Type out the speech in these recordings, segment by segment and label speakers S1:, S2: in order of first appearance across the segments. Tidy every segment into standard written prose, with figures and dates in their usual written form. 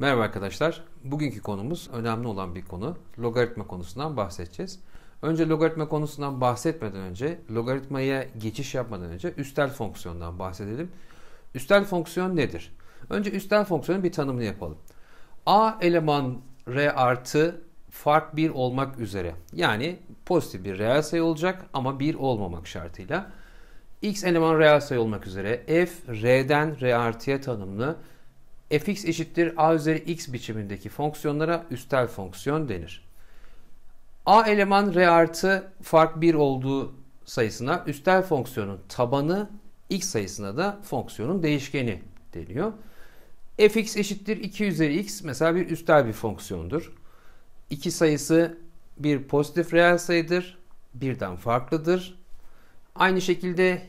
S1: Merhaba arkadaşlar. Bugünkü konumuz önemli olan bir konu. Logaritma konusundan bahsedeceğiz. Önce logaritma konusundan bahsetmeden önce, logaritmaya geçiş yapmadan önce üstel fonksiyondan bahsedelim. Üstel fonksiyon nedir? Önce üstel fonksiyonun bir tanımını yapalım. A eleman R artı fark 1 olmak üzere, yani pozitif bir reel sayı olacak ama 1 olmamak şartıyla x eleman reel sayı olmak üzere f R'den R artıya tanımlı fx eşittir a üzeri x biçimindeki fonksiyonlara üstel fonksiyon denir. A eleman R artı fark 1 olduğu sayısına üstel fonksiyonun tabanı, x sayısına da fonksiyonun değişkeni deniyor. Fx eşittir 2 üzeri x mesela bir üstel bir fonksiyondur. 2 sayısı bir pozitif reel sayıdır, birden farklıdır. Aynı şekilde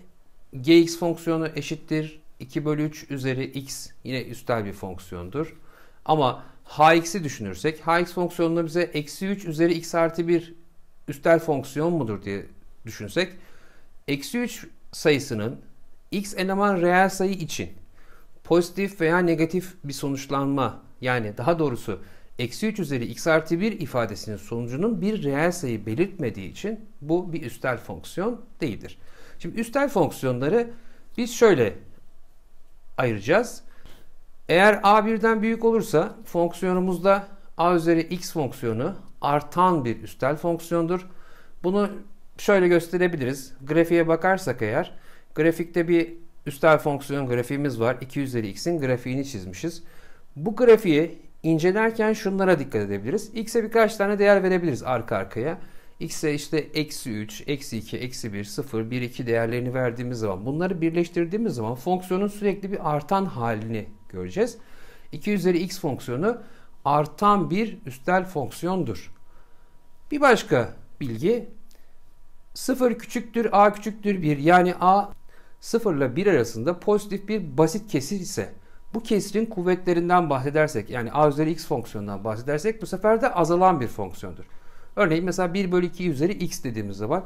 S1: gx fonksiyonu eşittir 2 bölü 3 üzeri x, yine üstel bir fonksiyondur. Ama hx'i düşünürsek, hx fonksiyonunu bize eksi 3 üzeri x artı 1 üstel fonksiyon mudur diye düşünsek, eksi 3 sayısının x eleman reel sayı için pozitif veya negatif bir sonuçlanma, yani daha doğrusu eksi 3 üzeri x artı 1 ifadesinin sonucunun bir reel sayı belirtmediği için bu bir üstel fonksiyon değildir. Şimdi üstel fonksiyonları biz şöyle ayıracağız. Eğer a birden büyük olursa fonksiyonumuzda a üzeri x fonksiyonu artan bir üstel fonksiyondur. Bunu şöyle gösterebiliriz. Grafiğe bakarsak eğer, grafikte bir üstel fonksiyon grafiğimiz var. 2 üzeri x'in grafiğini çizmişiz. Bu grafiği incelerken şunlara dikkat edebiliriz. X'e birkaç tane değer verebiliriz arka arkaya. X'e işte eksi 3, eksi 2, eksi 1, 0, 1, 2 değerlerini verdiğimiz zaman, bunları birleştirdiğimiz zaman fonksiyonun sürekli bir artan halini göreceğiz. 2 üzeri x fonksiyonu artan bir üstel fonksiyondur. Bir başka bilgi, 0 küçüktür a küçüktür 1, yani a 0 ile 1 arasında pozitif bir basit kesir ise, bu kesirin kuvvetlerinden bahsedersek, yani a üzeri x fonksiyonundan bahsedersek, bu sefer de azalan bir fonksiyondur. Örneğin mesela 1 bölü 2 üzeri x dediğimiz zaman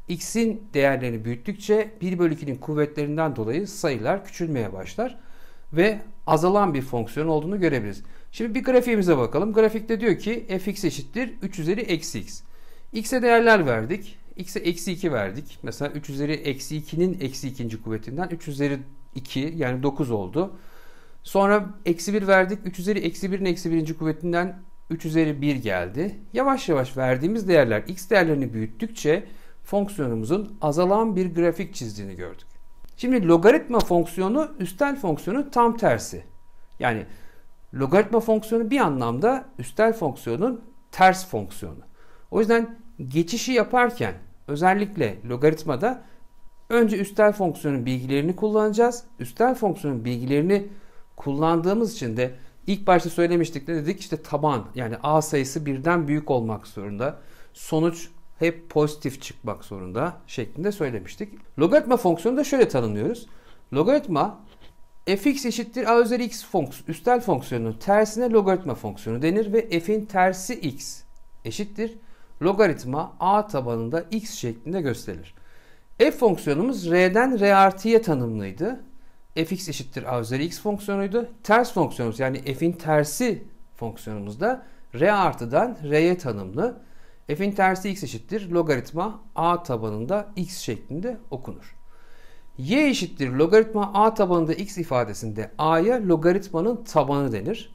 S1: x'in değerlerini büyüttükçe 1 bölü 2'nin kuvvetlerinden dolayı sayılar küçülmeye başlar ve azalan bir fonksiyon olduğunu görebiliriz. Şimdi bir grafiğimize bakalım. Grafikte diyor ki fx eşittir 3 üzeri eksi x. X'e değerler verdik. X'e eksi 2 verdik. Mesela 3 üzeri eksi 2'nin eksi ikinci kuvvetinden 3 üzeri 2, yani 9 oldu. Sonra eksi 1 verdik. 3 üzeri eksi 1'in eksi birinci kuvvetinden 3 üzeri 1 geldi. Yavaş yavaş verdiğimiz değerler x değerlerini büyüttükçe fonksiyonumuzun azalan bir grafik çizdiğini gördük. Şimdi logaritma fonksiyonu üstel fonksiyonun tam tersi. Yani logaritma fonksiyonu bir anlamda üstel fonksiyonun ters fonksiyonu. O yüzden geçişi yaparken özellikle logaritmada önce üstel fonksiyonun bilgilerini kullanacağız. Üstel fonksiyonun bilgilerini kullandığımız için de İlk başta söylemiştik, ne dedik? İşte taban, yani a sayısı birden büyük olmak zorunda. Sonuç hep pozitif çıkmak zorunda şeklinde söylemiştik. Logaritma fonksiyonu da şöyle tanımlıyoruz. Logaritma fx eşittir a üzeri x üstel fonksiyonunun tersine logaritma fonksiyonu denir ve f'in tersi x eşittir logaritma a tabanında x şeklinde gösterilir. F fonksiyonumuz r'den r artıya tanımlıydı. Fx eşittir a üzeri x fonksiyonuydu. Ters fonksiyonumuz, yani f'in tersi fonksiyonumuz da r artıdan r'ye tanımlı. F'in tersi x eşittir logaritma a tabanında x şeklinde okunur. Y eşittir logaritma a tabanında x ifadesinde a'ya logaritmanın tabanı denir.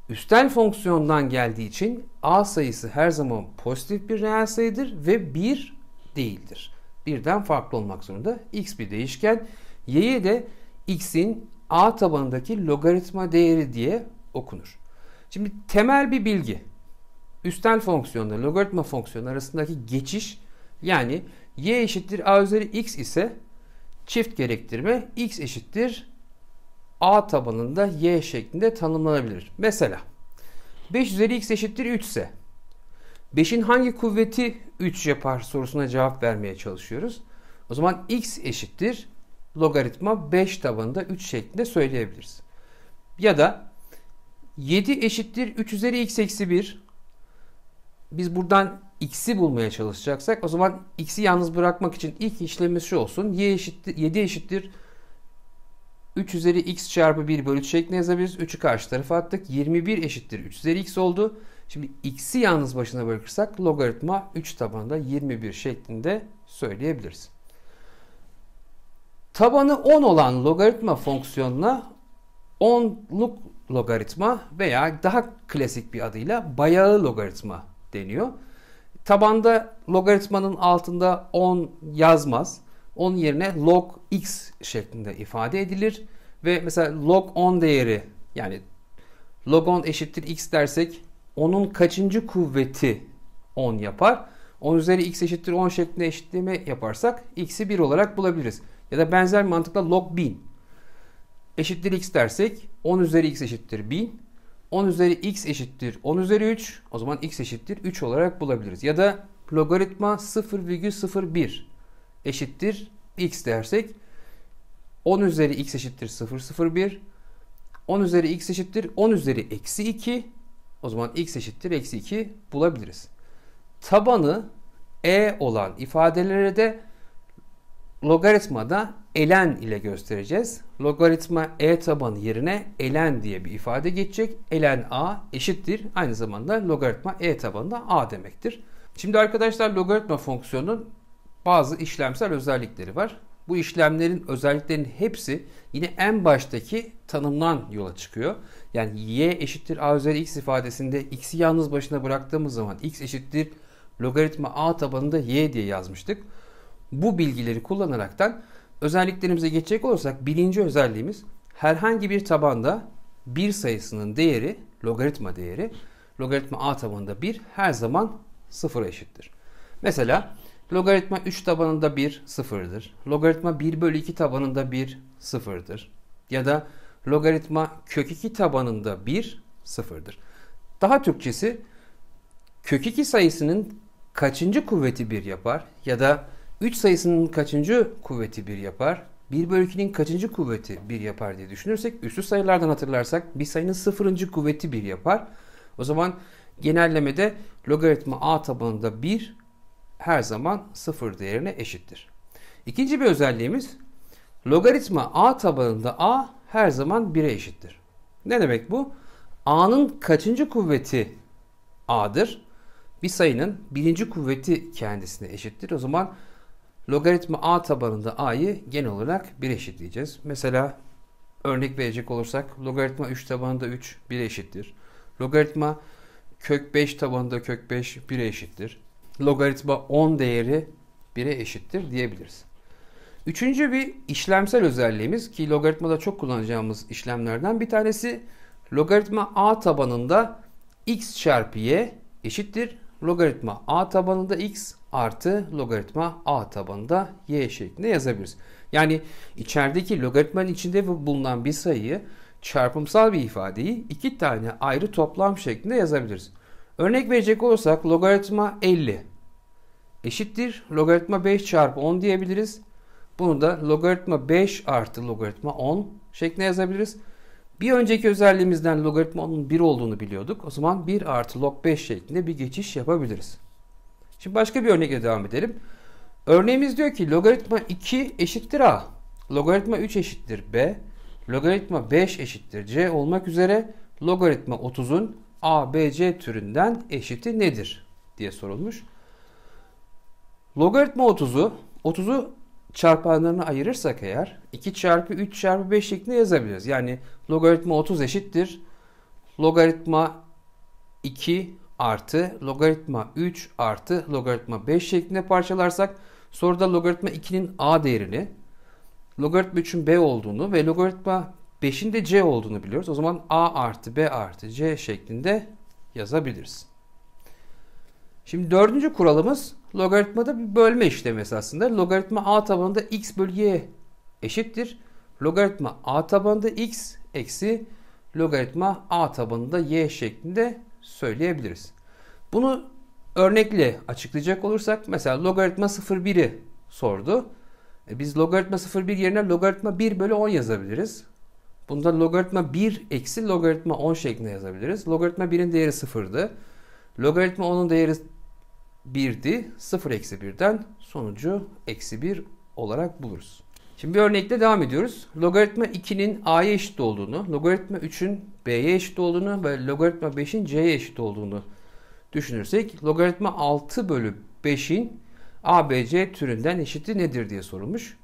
S1: Üstel fonksiyondan geldiği için a sayısı her zaman pozitif bir reel sayıdır ve 1 değildir. Birden farklı olmak zorunda. X bir değişken. Y'ye de x'in a tabanındaki logaritma değeri diye okunur. Şimdi temel bir bilgi. Üstel fonksiyonla logaritma fonksiyonu arasındaki geçiş, yani y eşittir a üzeri x ise çift gerektirme x eşittir a tabanında y şeklinde tanımlanabilir. Mesela 5 üzeri x eşittir 3 ise 5'in hangi kuvveti 3 yapar sorusuna cevap vermeye çalışıyoruz. O zaman x eşittir logaritma 5 tabanında 3 şeklinde söyleyebiliriz. Ya da 7 eşittir 3 üzeri x eksi 1. Biz buradan x'i bulmaya çalışacaksak, o zaman x'i yalnız bırakmak için ilk işlemimiz şu olsun. 7 eşittir 3 üzeri x çarpı 1 bölü 3 şeklinde yazabiliriz. 3'ü karşı tarafa attık. 21 eşittir 3 üzeri x oldu. Şimdi x'i yalnız başına bırakırsak logaritma 3 tabanında 21 şeklinde söyleyebiliriz. Tabanı 10 olan logaritma fonksiyonuna 10'luk logaritma veya daha klasik bir adıyla bayağı logaritma deniyor. Tabanda logaritmanın altında 10 yazmaz. Onun yerine log x şeklinde ifade edilir. Ve mesela log 10 değeri, yani log 10 eşittir x dersek onun kaçıncı kuvveti 10 yapar? 10 üzeri x eşittir 10 şeklinde eşitleme yaparsak x'i 1 olarak bulabiliriz. Ya da benzer mantıkla log 1000 eşittir x dersek 10 üzeri x eşittir 1000. 10 üzeri x eşittir 10 üzeri 3. O zaman x eşittir 3 olarak bulabiliriz. Ya da logaritma 0,01 eşittir x dersek 10 üzeri x eşittir 0,01. 10 üzeri x eşittir 10 üzeri eksi 2. O zaman x eşittir eksi 2 bulabiliriz. Tabanı e olan ifadelere de logaritmada ln ile göstereceğiz. Logaritma e tabanı yerine ln diye bir ifade geçecek. Ln a eşittir. Aynı zamanda logaritma e tabanında a demektir. Şimdi arkadaşlar logaritma fonksiyonunun bazı işlemsel özellikleri var. Bu işlemlerin özelliklerinin hepsi yine en baştaki tanımdan yola çıkıyor. Yani y eşittir a üzeri x ifadesinde x'i yalnız başına bıraktığımız zaman x eşittir logaritma a tabanında y diye yazmıştık. Bu bilgileri kullanaraktan özelliklerimize geçecek olursak birinci özelliğimiz herhangi bir tabanda bir sayısının değeri, logaritma değeri, logaritma a tabanında 1 her zaman 0'a eşittir. Mesela logaritma 3 tabanında 1 sıfırdır. Logaritma 1 bölü 2 tabanında 1 sıfırdır. Ya da logaritma kök 2 tabanında 1 sıfırdır. Daha Türkçesi kök 2 sayısının kaçıncı kuvveti 1 yapar? Ya da 3 sayısının kaçıncı kuvveti 1 yapar? 1 bölü 2'nin kaçıncı kuvveti 1 yapar diye düşünürsek, üslü sayılardan hatırlarsak bir sayının 0. kuvveti 1 yapar. O zaman genellemede logaritma a tabanında 1 her zaman 0 değerine eşittir. İkinci bir özelliğimiz logaritma a tabanında a her zaman 1'e eşittir. Ne demek bu? A'nın kaçıncı kuvveti a'dır? Bir sayının birinci kuvveti kendisine eşittir. O zaman logaritma a tabanında a'yı genel olarak 1'e eşitleyeceğiz. Mesela örnek verecek olursak logaritma 3 tabanında 3 1'e eşittir. Logaritma kök 5 tabanında kök 5 1'e eşittir. Logaritma 10 değeri 1'e eşittir diyebiliriz. Üçüncü bir işlemsel özelliğimiz ki logaritmada çok kullanacağımız işlemlerden bir tanesi logaritma a tabanında x çarpı y eşittir. Logaritma a tabanında x artı logaritma a tabanında y şeklinde yazabiliriz. Yani içerideki logaritmanın içinde bulunan bir sayıyı çarpımsal bir ifadeyi iki tane ayrı toplam şeklinde yazabiliriz. Örnek verecek olursak logaritma 50 eşittir logaritma 5 çarpı 10 diyebiliriz. Bunu da logaritma 5 artı logaritma 10 şeklinde yazabiliriz. Bir önceki özelliğimizden logaritma 10'un 1 olduğunu biliyorduk. O zaman 1 artı log 5 şeklinde bir geçiş yapabiliriz. Şimdi başka bir örnekle devam edelim. Örneğimiz diyor ki logaritma 2 eşittir a. Logaritma 3 eşittir b. Logaritma 5 eşittir c olmak üzere logaritma 30'un a, b, c türünden eşiti nedir diye sorulmuş. Logaritma 30'u çarpanlarına ayırırsak eğer 2 çarpı 3 çarpı 5 şeklinde yazabiliriz. Yani logaritma 30 eşittir logaritma 2 artı logaritma 3 artı logaritma 5 şeklinde parçalarsak soruda logaritma 2'nin a değerini, logaritma 3'ün b olduğunu ve logaritma 5'in de c olduğunu biliyoruz. O zaman a artı b artı c şeklinde yazabiliriz. Şimdi dördüncü kuralımız logaritmada bir bölme işlemi esasında. Logaritma a tabanında x bölü y eşittir. Logaritma a tabanında x eksi logaritma a tabanında y şeklinde söyleyebiliriz. Bunu örnekle açıklayacak olursak mesela logaritma 0,1'i sordu. Biz logaritma 0,1 yerine logaritma 1 bölü 10 yazabiliriz. Bunda logaritma 1 eksi logaritma 10 şeklinde yazabiliriz. Logaritma 1'in değeri 0'dı. Logaritma 10'un değeri 1'di. 0 eksi 1'den sonucu eksi 1 olarak buluruz. Şimdi bir örnekle devam ediyoruz. Logaritma 2'nin a'ya eşit olduğunu, logaritma 3'ün b'ye eşit olduğunu ve logaritma 5'in c'ye eşit olduğunu düşünürsek, logaritma 6 bölü 5'in ABC türünden eşiti nedir diye sorulmuş.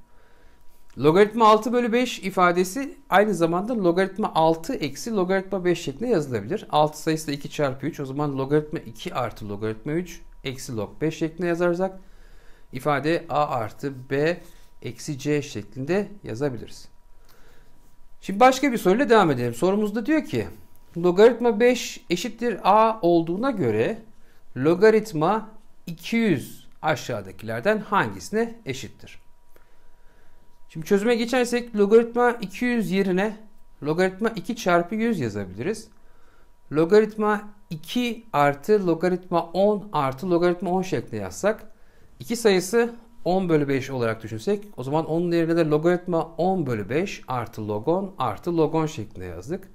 S1: Logaritma 6 bölü 5 ifadesi aynı zamanda logaritma 6 eksi logaritma 5 şeklinde yazılabilir. 6 sayısı da 2 çarpı 3. O zaman logaritma 2 artı logaritma 3 eksi log 5 şeklinde yazarsak ifade a artı b eksi c şeklinde yazabiliriz. Şimdi başka bir soruyla devam edelim. Sorumuzda diyor ki logaritma 5 eşittir a olduğuna göre logaritma 200 aşağıdakilerden hangisine eşittir? Şimdi çözüme geçersek logaritma 200 yerine logaritma 2 çarpı 100 yazabiliriz. Logaritma 2 artı logaritma 10 artı logaritma 10 şeklinde yazsak 2 sayısı 10 bölü 5 olarak düşünsek o zaman onun yerine de logaritma 10 bölü 5 artı log 10 artı log 10 şeklinde yazdık.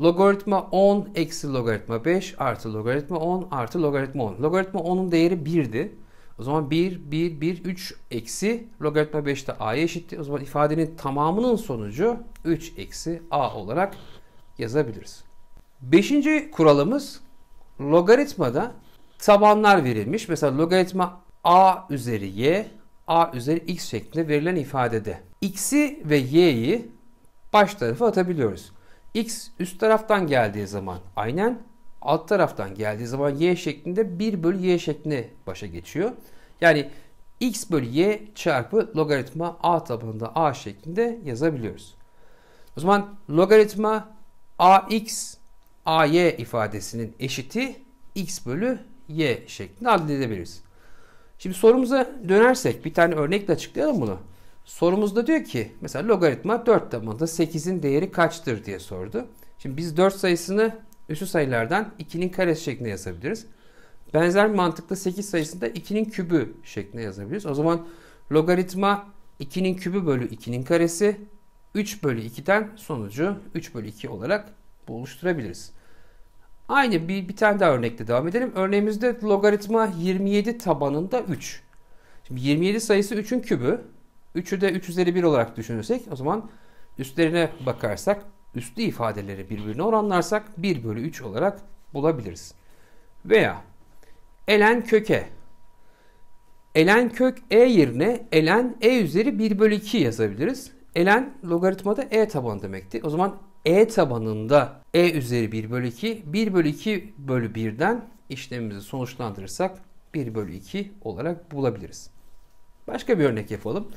S1: Logaritma 10 eksi logaritma 5 artı logaritma 10 artı logaritma 10. Logaritma 10'un değeri 1'di. O zaman 1, 1, 1, 3 eksi logaritma 5 de a'ya eşitti. O zaman ifadenin tamamının sonucu 3 eksi a olarak yazabiliriz. Beşinci kuralımız logaritmada tabanlar verilmiş. Mesela logaritma a üzeri y, a üzeri x şeklinde verilen ifadede x'i ve y'yi baş tarafa atabiliyoruz. X üst taraftan geldiği zaman aynen, alt taraftan geldiği zaman y şeklinde 1 bölü y şeklinde başa geçiyor. Yani x bölü y çarpı logaritma a tabanında a şeklinde yazabiliyoruz. O zaman logaritma ax ay ifadesinin eşiti x bölü y şeklinde addedebiliriz. Şimdi sorumuza dönersek bir tane örnekle açıklayalım bunu. Sorumuzda diyor ki mesela logaritma 4 tabanında 8'in değeri kaçtır diye sordu. Şimdi biz 4 sayısını üslü sayılardan 2'nin karesi şeklinde yazabiliriz. Benzer bir mantıkla 8 sayısını da 2'nin kübü şeklinde yazabiliriz. O zaman logaritma 2'nin kübü bölü 2'nin karesi 3 bölü 2'den sonucu 3 bölü 2 olarak oluşturabiliriz. Aynı bir tane daha örnekle devam edelim. Örneğimizde logaritma 27 tabanında 3. Şimdi 27 sayısı 3'ün kübü. 3'ü de 3 üzeri 1 olarak düşünürsek o zaman üstlerine bakarsak üslü ifadeleri birbirine oranlarsak 1 bölü 3 olarak bulabiliriz. Veya ln köke. Ln kök e yerine ln e üzeri 1 bölü 2 yazabiliriz. Ln logaritmada e tabanı demekti. O zaman e tabanında e üzeri 1 bölü 2, 1 bölü 2 bölü 1'den işlemimizi sonuçlandırırsak 1 bölü 2 olarak bulabiliriz. Başka bir örnek yapalım.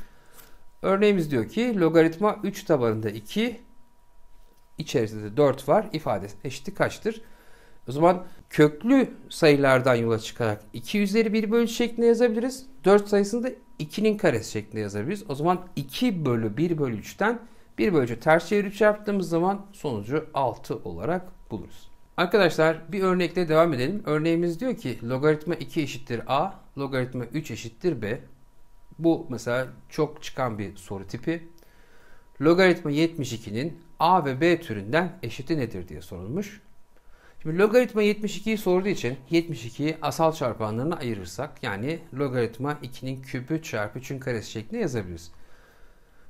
S1: Örneğimiz diyor ki logaritma 3 tabanında 2, içerisinde de 4 var. İfadesi eşiti kaçtır? O zaman köklü sayılardan yola çıkarak 2 üzeri 1 bölü şeklinde yazabiliriz. 4 sayısını da 2'nin karesi şeklinde yazabiliriz. O zaman 2 bölü 1 bölü 3'ten 1 bölü 3'ü ters çevirip çarptığımız zaman sonucu 6 olarak buluruz. Arkadaşlar bir örnekle devam edelim. Örneğimiz diyor ki logaritma 2 eşittir a, logaritma 3 eşittir b. Bu mesela çok çıkan bir soru tipi. Logaritma 72'nin a ve b türünden eşiti nedir diye sorulmuş. Şimdi logaritma 72'yi sorduğu için 72'yi asal çarpanlarına ayırırsak yani logaritma 2'nin kübü çarpı 3'ün karesi şeklinde yazabiliriz.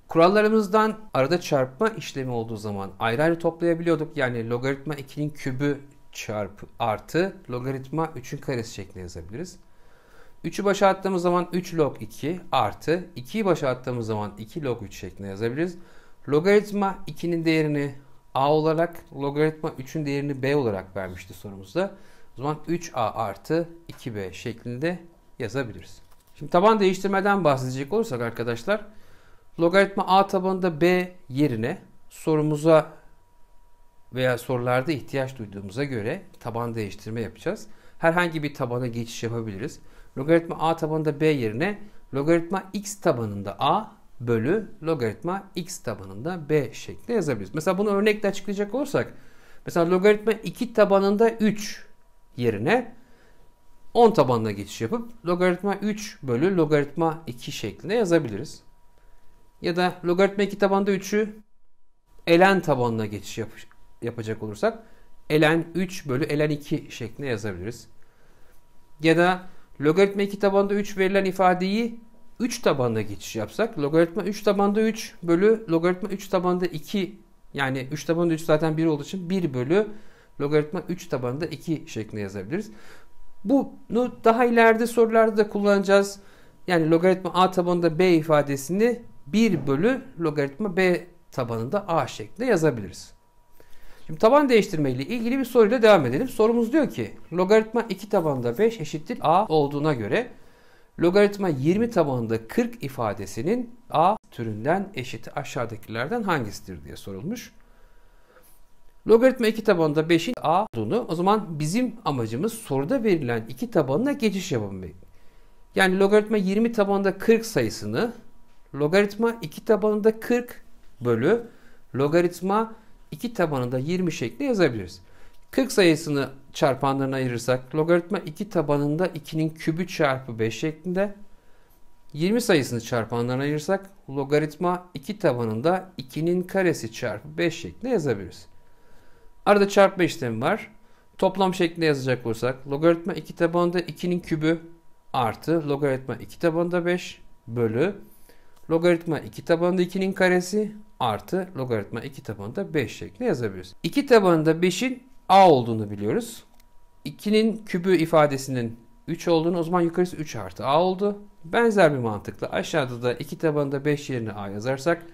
S1: Kurallarımızdan arada çarpma işlemi olduğu zaman ayrı ayrı toplayabiliyorduk. Yani logaritma 2'nin kübü çarpı artı logaritma 3'ün karesi şeklinde yazabiliriz. 3'ü başa attığımız zaman 3 log 2 artı 2'yi başa attığımız zaman 2 log 3 şeklinde yazabiliriz. Logaritma 2'nin değerini a olarak, logaritma 3'ün değerini b olarak vermişti sorumuzda. O zaman 3a artı 2b şeklinde yazabiliriz. Şimdi taban değiştirmeden bahsedecek olursak arkadaşlar, logaritma a tabanında b yerine sorumuza veya sorularda ihtiyaç duyduğumuza göre taban değiştirme yapacağız. Herhangi bir tabana geçiş yapabiliriz. Logaritma a tabanında b yerine logaritma x tabanında a bölü logaritma x tabanında b şeklinde yazabiliriz. Mesela bunu örnekle açıklayacak olursak, mesela logaritma 2 tabanında 3 yerine 10 tabanına geçiş yapıp logaritma 3 bölü logaritma 2 şeklinde yazabiliriz. Ya da logaritma 2 tabanında 3'ü ln tabanına geçiş yapacak olursak ln 3 bölü ln 2 şeklinde yazabiliriz. Ya da logaritma 2 tabanında 3 verilen ifadeyi 3 tabanında geçiş yapsak logaritma 3 tabanda 3 bölü logaritma 3 tabanda 2, yani 3 tabanda 3 zaten 1 olduğu için 1 bölü logaritma 3 tabanda 2 şeklinde yazabiliriz. Bunu daha ileride sorularda da kullanacağız. Yani logaritma a tabanında b ifadesini 1 bölü logaritma b tabanında a şeklinde yazabiliriz. Şimdi taban değiştirme ile ilgili bir soruyla devam edelim. Sorumuz diyor ki logaritma 2 tabanında 5 eşittir a olduğuna göre logaritma 20 tabanında 40 ifadesinin a türünden eşiti aşağıdakilerden hangisidir diye sorulmuş. Logaritma 2 tabanında 5'in a olduğunu, o zaman bizim amacımız soruda verilen 2 tabanına geçiş yapabilmek. Yani logaritma 20 tabanında 40 sayısını logaritma 2 tabanında 40 bölü logaritma 2 tabanında 20 şeklinde yazabiliriz. 40 sayısını çarpanlarına ayırırsak logaritma 2 tabanında 2'nin kübü çarpı 5 şeklinde. 20 sayısını çarpanlarına ayırırsak logaritma 2 tabanında 2'nin karesi çarpı 5 şeklinde yazabiliriz. Arada çarpma işlemi var. Toplam şeklinde yazacak olursak logaritma 2 tabanında 2'nin kübü artı logaritma 2 tabanında 5 bölü logaritma 2 tabanında 2'nin karesi artı logaritma 2 tabanında 5 şeklinde yazabiliriz. 2 tabanında 5'in a olduğunu biliyoruz. 2'nin kübü ifadesinin 3 olduğunu, o zaman yukarısı 3 artı a oldu. Benzer bir mantıkla aşağıda da 2 tabanında 5 yerine a yazarsak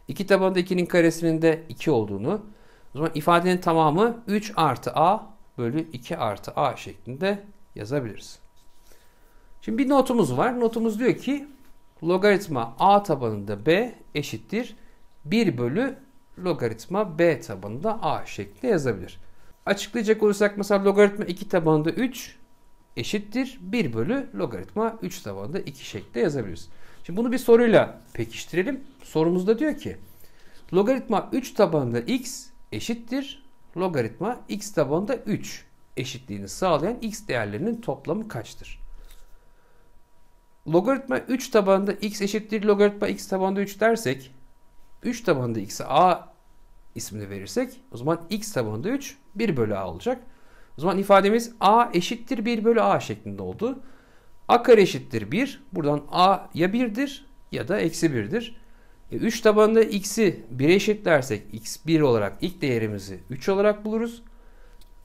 S1: 2 tabanında 2'nin karesinin de 2 olduğunu, o zaman ifadenin tamamı 3 artı a bölü 2 artı a şeklinde yazabiliriz. Şimdi bir notumuz var. Notumuz diyor ki logaritma a tabanında b eşittir 1 bölü logaritma b tabanında a şeklinde yazabilir. Açıklayacak olursak mesela logaritma 2 tabanında 3 eşittir 1 bölü logaritma 3 tabanında 2 şeklinde yazabiliriz. Şimdi bunu bir soruyla pekiştirelim. Sorumuzda diyor ki logaritma 3 tabanında x eşittir logaritma x tabanında 3 eşitliğini sağlayan x değerlerinin toplamı kaçtır? Logaritma 3 tabanında x eşittir logaritma x tabanında 3 dersek 3 tabanında x'e a ismini verirsek o zaman x tabanında 3 1 bölü a olacak. O zaman ifademiz a eşittir 1 bölü a şeklinde oldu. A kare eşittir 1. Buradan a ya 1'dir ya da eksi 1'dir. 3 tabanında x'i 1'e eşitlersek x 1 olarak ilk değerimizi 3 olarak buluruz.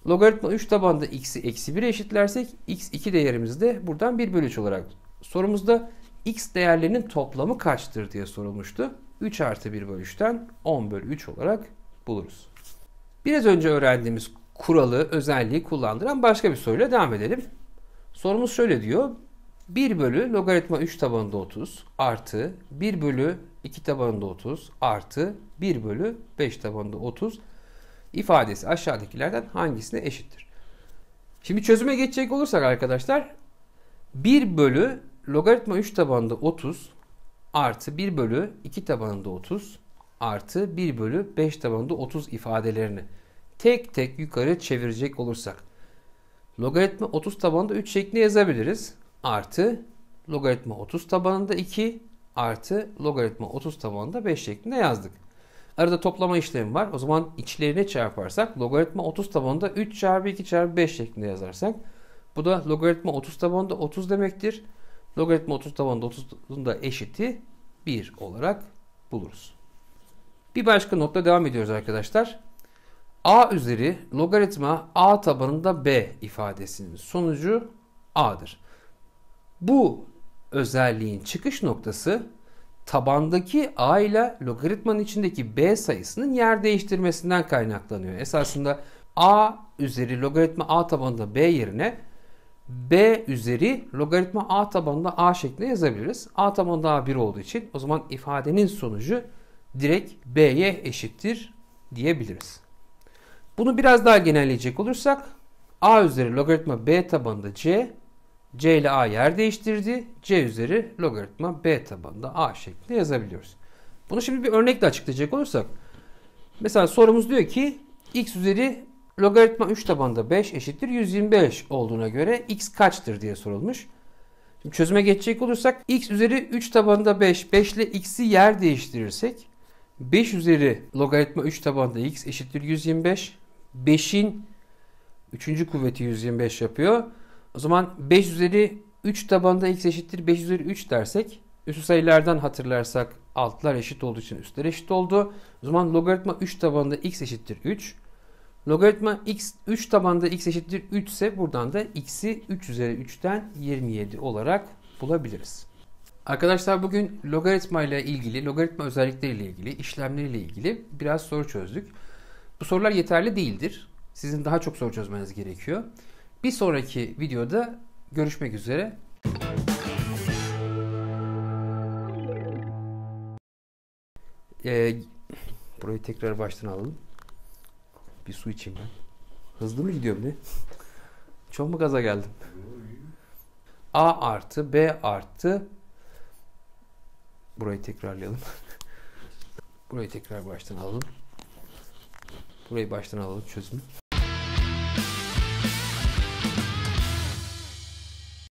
S1: Logaritma 3 tabanında x'i eksi 1'e eşitlersek x 2 değerimizi de buradan 1 bölü 3 olarak. Sorumuzda x değerlerinin toplamı kaçtır diye sorulmuştu. 3 artı 1 bölü 3'ten 10 bölü 3 olarak buluruz. Biraz önce öğrendiğimiz kuralı, özelliği kullandıran başka bir soruyla devam edelim. Sorumuz şöyle diyor. 1 bölü logaritma 3 tabanında 30 artı 1 bölü 2 tabanında 30 artı 1 bölü 5 tabanında 30 ifadesi aşağıdakilerden hangisine eşittir? Şimdi çözüme geçecek olursak arkadaşlar 1 bölü logaritma 3 tabanında 30 artı 1 bölü 2 tabanında 30 artı 1 bölü 5 tabanında 30 ifadelerini tek tek yukarı çevirecek olursak logaritma 30 tabanında 3 şeklinde yazabiliriz. Artı logaritma 30 tabanında 2 artı logaritma 30 tabanında 5 şeklinde yazdık. Arada toplama işlemi var. O zaman içlerine çarparsak logaritma 30 tabanında 3 çarpı 2 çarpı 5 şeklinde yazarsak bu da logaritma 30 tabanında 30 demektir. Logaritma 30 tabanında 30'un da eşiti 1 olarak buluruz. Bir başka notla devam ediyoruz arkadaşlar. A üzeri logaritma a tabanında b ifadesinin sonucu a'dır. Bu özelliğin çıkış noktası tabandaki a ile logaritmanın içindeki b sayısının yer değiştirmesinden kaynaklanıyor. Esasında a üzeri logaritma a tabanında b yerine b üzeri logaritma a tabanında a şeklinde yazabiliriz. A tabanında a1 olduğu için o zaman ifadenin sonucu direkt b'ye eşittir diyebiliriz. Bunu biraz daha genelleyecek olursak a üzeri logaritma b tabanında c ile a yer değiştirdi. C üzeri logaritma b tabanında a şeklinde yazabiliyoruz. Bunu şimdi bir örnekle açıklayacak olursak mesela sorumuz diyor ki x üzeri logaritma 3 tabanında 5 eşittir 125 olduğuna göre x kaçtır diye sorulmuş. Şimdi çözüme geçecek olursak x üzeri 3 tabanında 5 ile x'i yer değiştirirsek 5 üzeri logaritma 3 tabanında x eşittir 125. 5'in 3. kuvveti 125 yapıyor. O zaman 5 üzeri 3 tabanında x eşittir 5 üzeri 3 dersek Üslü sayılardan hatırlarsak altlar eşit olduğu için üstler eşit oldu. O zaman logaritma 3 tabanında x eşittir 3. Logaritma x 3 tabanında x eşittir 3 ise buradan da x'i 3 üzeri 3'ten 27 olarak bulabiliriz. Arkadaşlar bugün logaritma ile ilgili, logaritma özellikleriyle ilgili, işlemleriyle ilgili biraz soru çözdük. Bu sorular yeterli değildir. Sizin daha çok soru çözmeniz gerekiyor. Bir sonraki videoda görüşmek üzere. Burayı tekrar baştan alalım. Bir su içeyim ben. Hızlı mı gidiyorum ne? Çok mu gaza geldim? A artı B artı, burayı tekrarlayalım. Burayı tekrar baştan alalım. Burayı baştan alalım çözümü.